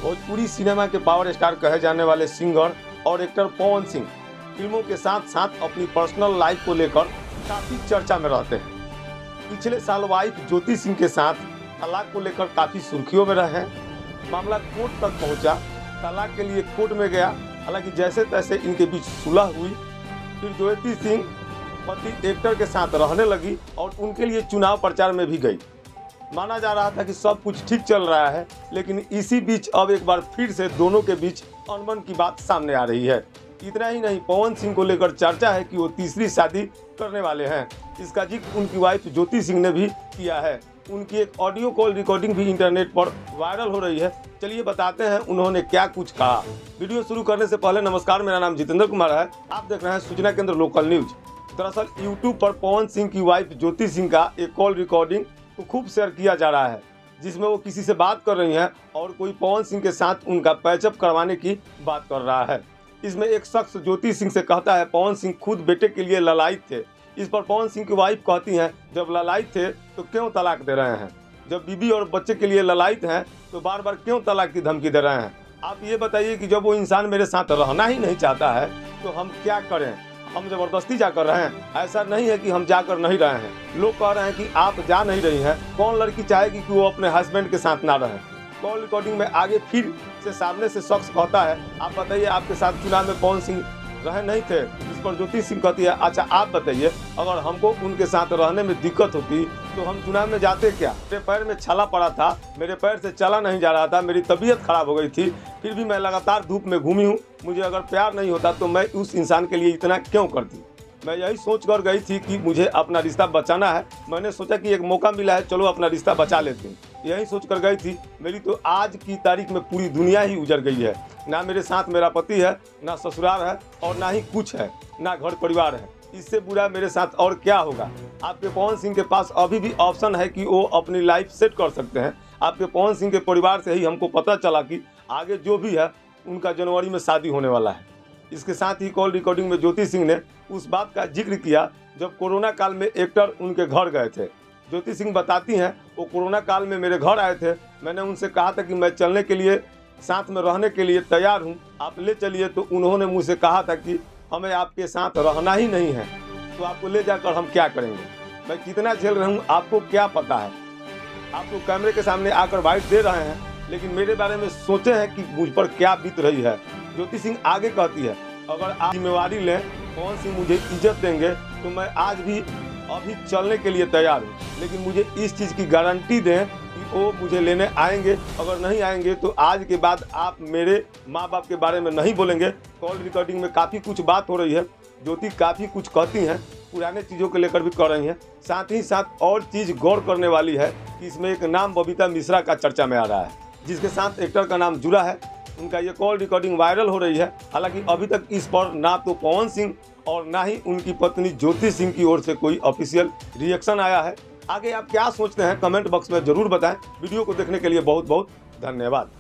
Bhojpuri cinema के power star कहे जाने वाले सिंगर और एक्टर पवन सिंह फिल्मों के साथ साथ अपनी पर्सनल लाइफ को लेकर काफ़ी चर्चा में रहते हैं। पिछले साल वाइफ ज्योति सिंह के साथ तलाक को लेकर काफ़ी सुर्खियों में रहे हैं। मामला कोर्ट तक पहुंचा, तलाक के लिए कोर्ट में गया। हालांकि जैसे तैसे इनके बीच सुलह हुई। फिर ज्योति सिंह पति एक्टर के साथ रहने लगी और उनके लिए चुनाव प्रचार में भी गई। माना जा रहा था कि सब कुछ ठीक चल रहा है, लेकिन इसी बीच अब एक बार फिर से दोनों के बीच अनबन की बात सामने आ रही है। इतना ही नहीं, पवन सिंह को लेकर चर्चा है कि वो तीसरी शादी करने वाले हैं। इसका जिक्र उनकी वाइफ ज्योति सिंह ने भी किया है। उनकी एक ऑडियो कॉल रिकॉर्डिंग भी इंटरनेट पर वायरल हो रही है। चलिए बताते हैं उन्होंने क्या कुछ कहा। वीडियो शुरू करने से पहले नमस्कार, मेरा नाम जितेंद्र कुमार है। आप देख रहे हैं सूचना केंद्र लोकल न्यूज। दरअसल यूट्यूब पर पवन सिंह की वाइफ ज्योति सिंह का एक कॉल रिकॉर्डिंग को खूब शेयर किया जा रहा है, जिसमें वो किसी से बात कर रही हैं और कोई पवन सिंह के साथ उनका पैचअप करवाने की बात कर रहा है। इसमें एक शख्स ज्योति सिंह से कहता है पवन सिंह खुद बेटे के लिए ललायित थे। इस पर पवन सिंह की वाइफ कहती हैं जब ललायित थे तो क्यों तलाक दे रहे हैं, जब बीबी और बच्चे के लिए ललायित हैं तो बार बार क्यों तलाक की धमकी दे रहे हैं। आप ये बताइए कि जब वो इंसान मेरे साथ रहना ही नहीं चाहता है तो हम क्या करें, हम जबरदस्ती जाकर रहे हैं? ऐसा नहीं है कि हम जाकर नहीं रहे हैं। लोग कह रहे हैं कि आप जा नहीं रही हैं। कौन लड़की चाहेगी कि वो अपने हस्बैंड के साथ ना रहे। कॉल रिकॉर्डिंग में आगे फिर से सामने से शख्स कहता है आप बताइए आपके साथ चुनाव में पवन सिंह रहे नहीं थे। इस पर ज्योति सिंह कहती है अच्छा आप बताइए, अगर हमको उनके साथ रहने में दिक्कत होती तो हम चुनाव में जाते क्या? मेरे पैर में छाला पड़ा था, मेरे पैर से चला नहीं जा रहा था, मेरी तबीयत खराब हो गई थी, फिर भी मैं लगातार धूप में घूमी हूँ। मुझे अगर प्यार नहीं होता तो मैं उस इंसान के लिए इतना क्यों करती? मैं यही सोच कर गई थी कि मुझे अपना रिश्ता बचाना है। मैंने सोचा कि एक मौका मिला है, चलो अपना रिश्ता बचा लेती हूँ। यही सोच कर गई थी। मेरी तो आज की तारीख में पूरी दुनिया ही उजड़ गई है। ना मेरे साथ मेरा पति है, ना ससुराल है और ना ही कुछ है, ना घर परिवार है। इससे बुरा मेरे साथ और क्या होगा। आपके पवन सिंह के पास अभी भी ऑप्शन है कि वो अपनी लाइफ सेट कर सकते हैं। आपके पवन सिंह के परिवार से ही हमको पता चला कि आगे जो भी है उनका जनवरी में शादी होने वाला है। इसके साथ ही कॉल रिकॉर्डिंग में ज्योति सिंह ने उस बात का जिक्र किया जब कोरोना काल में एक्टर उनके घर गए थे। ज्योति सिंह बताती हैं वो कोरोना काल में मेरे घर आए थे। मैंने उनसे कहा था कि मैं चलने के लिए, साथ में रहने के लिए तैयार हूँ, आप ले चलिए। तो उन्होंने मुझसे कहा था कि हमें आपके साथ रहना ही नहीं है, तो आपको ले जाकर हम क्या करेंगे। मैं कितना झेल रहा हूँ आपको क्या पता है। आप तो कैमरे के सामने आकर बाइट दे रहे हैं, लेकिन मेरे बारे में सोचे हैं कि मुझ पर क्या बीत रही है। ज्योति सिंह आगे कहती है अगर आप जिम्मेवारी लें, पवन सिंह मुझे इज्जत देंगे तो मैं आज भी अभी चलने के लिए तैयार हूँ, लेकिन मुझे इस चीज़ की गारंटी दें कि वो मुझे लेने आएंगे। अगर नहीं आएंगे तो आज के बाद आप मेरे माँ बाप के बारे में नहीं बोलेंगे। कॉल रिकॉर्डिंग में काफ़ी कुछ बात हो रही है। ज्योति काफ़ी कुछ कहती हैं, पुराने चीज़ों को लेकर भी कर रही हैं। साथ ही साथ और चीज़ गौर करने वाली है कि इसमें एक नाम बबीता मिश्रा का चर्चा में आ रहा है, जिसके साथ एक्टर का नाम जुड़ा है। उनका ये कॉल रिकॉर्डिंग वायरल हो रही है। हालांकि अभी तक इस पर ना तो पवन सिंह और ना ही उनकी पत्नी ज्योति सिंह की ओर से कोई ऑफिशियल रिएक्शन आया है। आगे आप क्या सोचते हैं कमेंट बॉक्स में ज़रूर बताएं। वीडियो को देखने के लिए बहुत बहुत धन्यवाद।